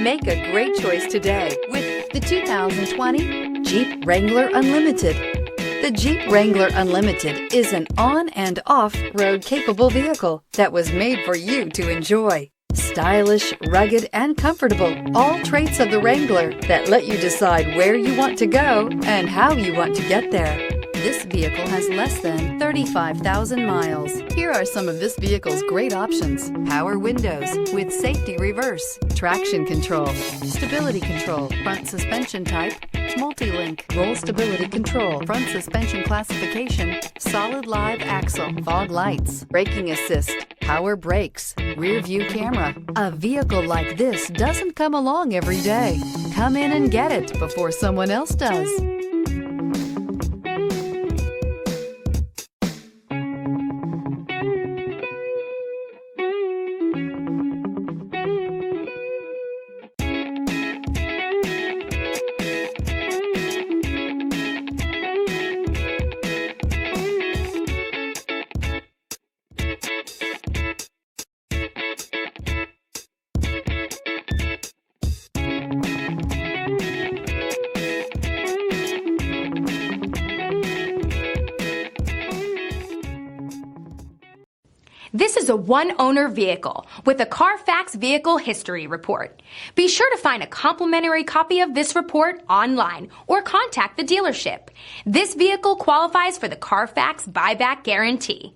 Make a great choice today with the 2020 Jeep Wrangler Unlimited. The Jeep Wrangler Unlimited is an on- and off-road capable vehicle that was made for you to enjoy. Stylish, rugged, and comfortable, all traits of the Wrangler that let you decide where you want to go and how you want to get there. This vehicle has less than 35,000 miles. Here are some of this vehicle's great options: power windows with safety reverse, traction control, stability control, front suspension type, multi-link, roll stability control, front suspension classification, solid live axle, fog lights, braking assist, power brakes, rear view camera. A vehicle like this doesn't come along every day. Come in and get it before someone else does. This is a one-owner vehicle with a Carfax Vehicle History Report. Be sure to find a complimentary copy of this report online or contact the dealership. This vehicle qualifies for the Carfax Buyback Guarantee.